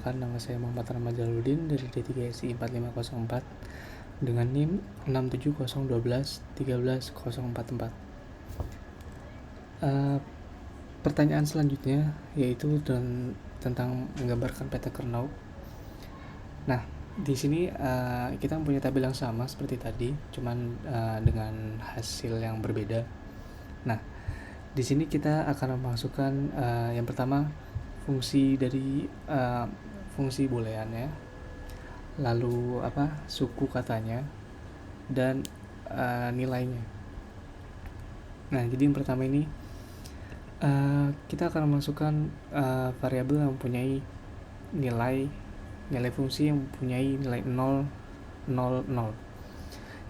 Nama saya Muhammad Rahmat Jalaluddin dari D3SI 4504 dengan NIM 67012113044. Pertanyaan selanjutnya yaitu tentang menggambarkan peta Kernow. Nah, di sini kita mempunyai tabel yang sama seperti tadi, cuman dengan hasil yang berbeda. Nah, di sini kita akan memasukkan yang pertama fungsi dari fungsi boolean ya, lalu suku katanya dan nilainya. Nah, jadi yang pertama ini kita akan memasukkan variabel yang mempunyai nilai fungsi yang mempunyai nilai 0, 0, 0.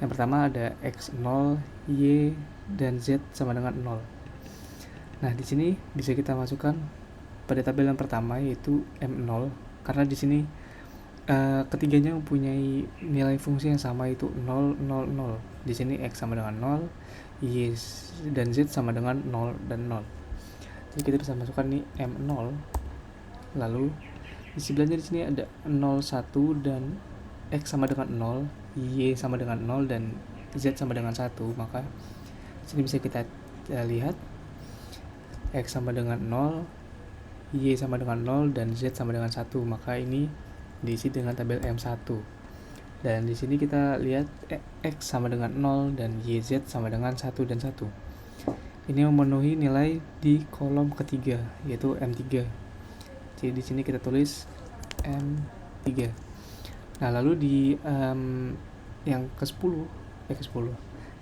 Yang pertama ada x0, y dan z sama dengan 0. Nah, di sini bisa kita masukkan pada tabel yang pertama yaitu m0, karena di sini ketiganya mempunyai nilai fungsi yang sama yaitu 0, 0, 0. Di sini x sama dengan 0, y dan z sama dengan 0 dan 0. Jadi kita bisa masukkan nih m0. Lalu di sebelahnya di sini ada 0, 1 dan x sama dengan 0, y sama dengan 0 dan z sama dengan 1. Maka di sini bisa kita lihat x sama dengan 0, y sama dengan 0 dan z sama dengan 1. Maka ini diisi dengan tabel M1. Dan di sini kita lihat x sama dengan 0 dan yz sama dengan 1 dan 1. Ini memenuhi nilai di kolom ketiga yaitu M3. Jadi di sini kita tulis M3. Nah, lalu di yang ke-10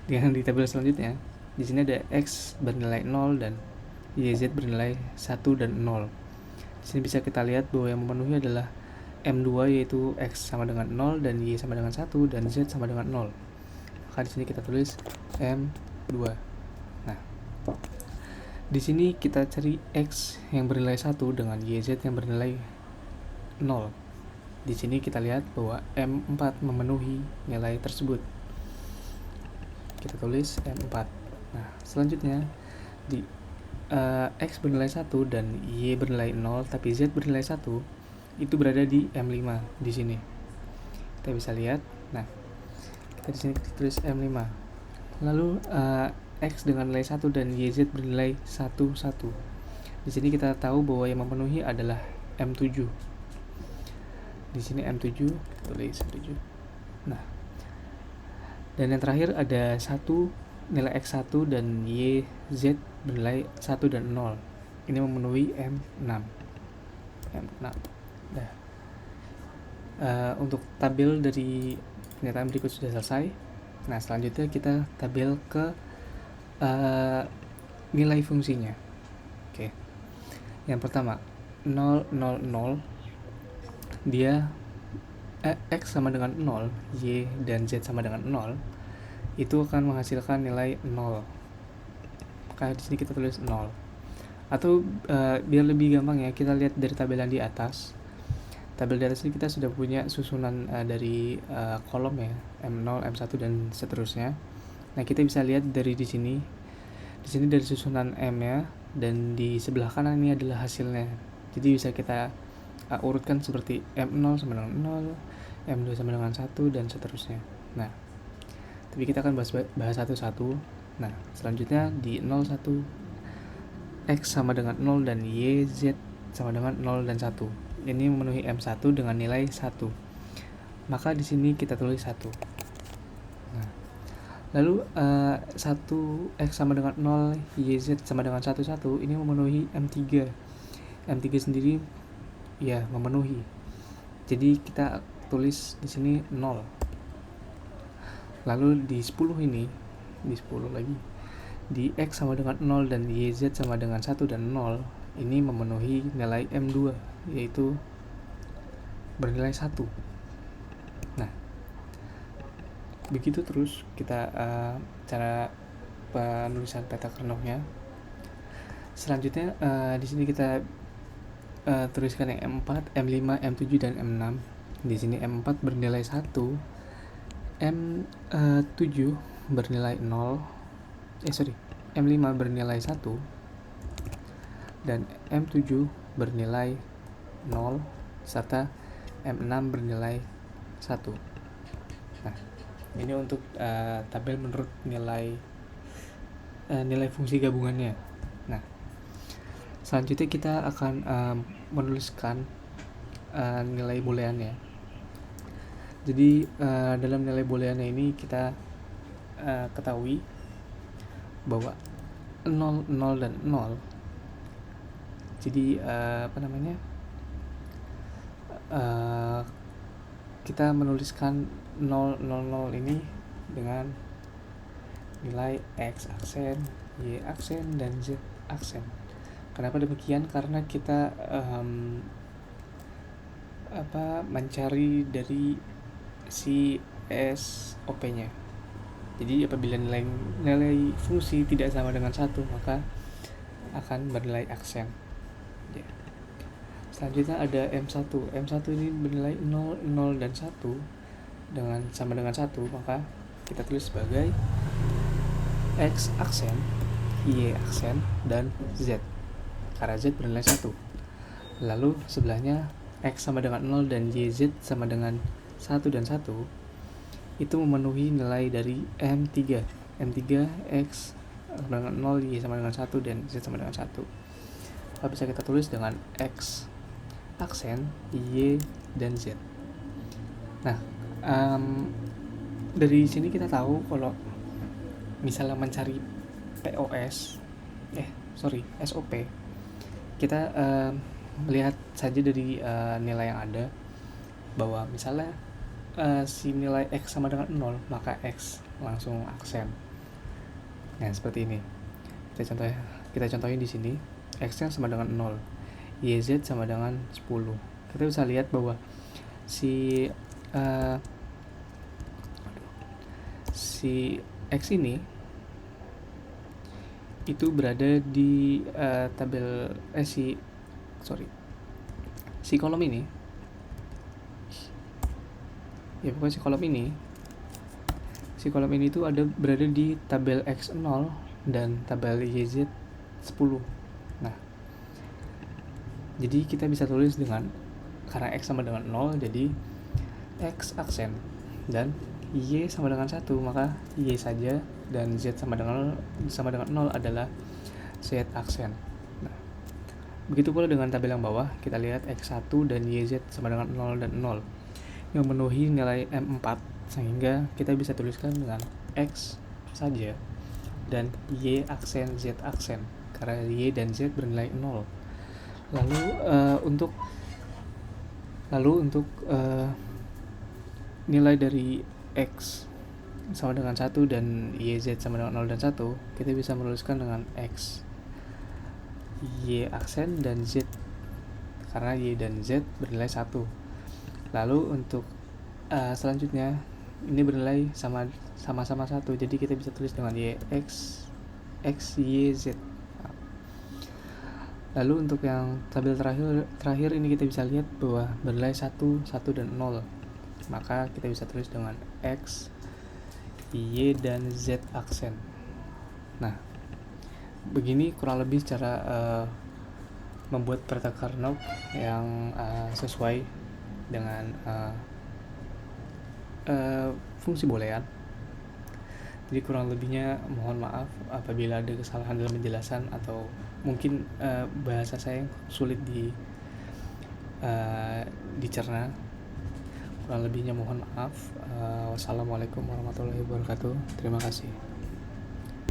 yang di tabel selanjutnya, di sini ada x bernilai 0 dan yz bernilai 1 dan 0. Di sini bisa kita lihat bahwa yang memenuhi adalah M2 yaitu x sama dengan 0 dan y sama dengan 1 dan z sama dengan 0. Maka di sini kita tulis M2. Nah, di sini kita cari x yang bernilai 1 dengan yz yang bernilai 0. Di sini kita lihat bahwa M4 memenuhi nilai tersebut. Kita tulis M4. Nah, selanjutnya di x bernilai 1 dan y bernilai 0 tapi z bernilai 1 itu berada di M5 di sini. Kita bisa lihat. Nah, kita di sini tulis M5. Lalu x dengan nilai 1 dan yz bernilai 1, 1. Di sini kita tahu bahwa yang memenuhi adalah M7. Di sini M7, tulis M7. Nah, dan yang terakhir ada 1 nilai x1 dan yz bernilai 1 dan 0. Ini memenuhi M6. Nah, untuk tabel dari pernyataan berikut sudah selesai. Nah, selanjutnya kita tabel ke nilai fungsinya. Oke. Yang pertama 0, 0, 0. Dia x sama dengan 0, y dan z sama dengan 0. Itu akan menghasilkan nilai 0. Maka di sini kita tulis 0. Atau biar lebih gampang ya, kita lihat dari tabel yang di atas. Tabel di atas ini kita sudah punya susunan dari kolom ya, M0, M1 dan seterusnya. Nah, kita bisa lihat dari di sini. Di sini dari susunan M-nya dan di sebelah kanan ini adalah hasilnya. Jadi bisa kita urutkan seperti M0 sama dengan 0, M2 sama dengan 1 dan seterusnya. Nah, tapi kita akan bahas satu-satu. Nah, selanjutnya di 01 x sama dengan 0 dan y, z sama dengan 0 dan 1. Ini memenuhi M1 dengan nilai 1. Maka di sini kita tulis 1. Nah, lalu 1 x sama dengan 0, y, z sama dengan 1, 1. Ini memenuhi M3. M3 sendiri ya memenuhi. Jadi kita tulis di sini 0. Lalu di 10 ini, di 10 lagi, di x sama dengan 0 dan yz sama dengan 1 dan 0, ini memenuhi nilai M2 yaitu bernilai 1. Nah, begitu terus kita cara penulisan peta Kernow-nya. Selanjutnya di sini kita tuliskan yang M4, M5, M7 dan M6. Di sini M4 bernilai 1, M7 bernilai 0. M5 bernilai 1 dan M7 bernilai 0, serta M6 bernilai 1. Nah, ini untuk tabel menurut nilai fungsi gabungannya. Nah, selanjutnya kita akan menuliskan nilai booleannya. Jadi dalam nilai booleannya ini kita ketahui bahwa 0, 0 dan 0. Jadi kita menuliskan 0, 0, 0 ini dengan nilai X aksen, Y aksen, dan Z aksen. Kenapa demikian? Karena kita mencari dari si SOP-nya. Jadi apabila nilai fungsi tidak sama dengan 1, maka akan bernilai aksen. Selanjutnya ada M1. M1 ini bernilai 0, 0 dan 1 sama dengan 1, maka kita tulis sebagai X aksen, Y aksen, dan Z. Karena Z bernilai 1. Lalu sebelahnya X sama dengan 0 dan YZ sama dengan 1 dan 1 itu memenuhi nilai dari M3. M3 X sama dengan 0, Y sama dengan 1, dan Z sama dengan 1. Lalu bisa kita tulis dengan X aksen, Y, dan Z. Nah, dari sini kita tahu kalau misalnya mencari SOP, kita melihat saja dari nilai yang ada bahwa misalnya si nilai X sama dengan 0, maka X langsung aksen. Nah, seperti ini. Kita contohin di sini. X-nya sama dengan 0, YZ sama dengan 10. Kita bisa lihat bahwa si X ini itu berada di si kolom ini. Ya, pokoknya si kolom ini itu berada di tabel X0 dan tabel YZ 10. Nah, jadi kita bisa tulis karena X sama dengan 0, jadi X aksen, dan Y sama dengan 1, maka Y saja, dan Z sama dengan 0 adalah Z aksen. Nah, begitu pula dengan tabel yang bawah, kita lihat X1 dan YZ sama dengan 0 dan 0 yang memenuhi nilai M4, sehingga kita bisa tuliskan dengan X saja dan Y aksen, Z aksen, karena Y dan Z bernilai 0. Lalu untuk nilai dari X sama dengan 1 dan YZ sama dengan 0 dan 1, kita bisa menuliskan dengan X, Y aksen, dan Z, karena Y dan Z bernilai 1. Lalu untuk selanjutnya ini bernilai sama-sama 1, jadi kita bisa tulis dengan X, Y, Z. Lalu untuk yang tabel terakhir ini kita bisa lihat bahwa bernilai 1, 1, dan 0. Maka kita bisa tulis dengan X, Y, dan Z aksen. Nah, begini kurang lebih cara membuat perintah Carnot yang sesuai dengan fungsi boolean. Jadi kurang lebihnya mohon maaf apabila ada kesalahan dalam penjelasan atau mungkin bahasa saya sulit dicerna. Kurang lebihnya mohon maaf. Wassalamualaikum warahmatullahi wabarakatuh. Terima kasih.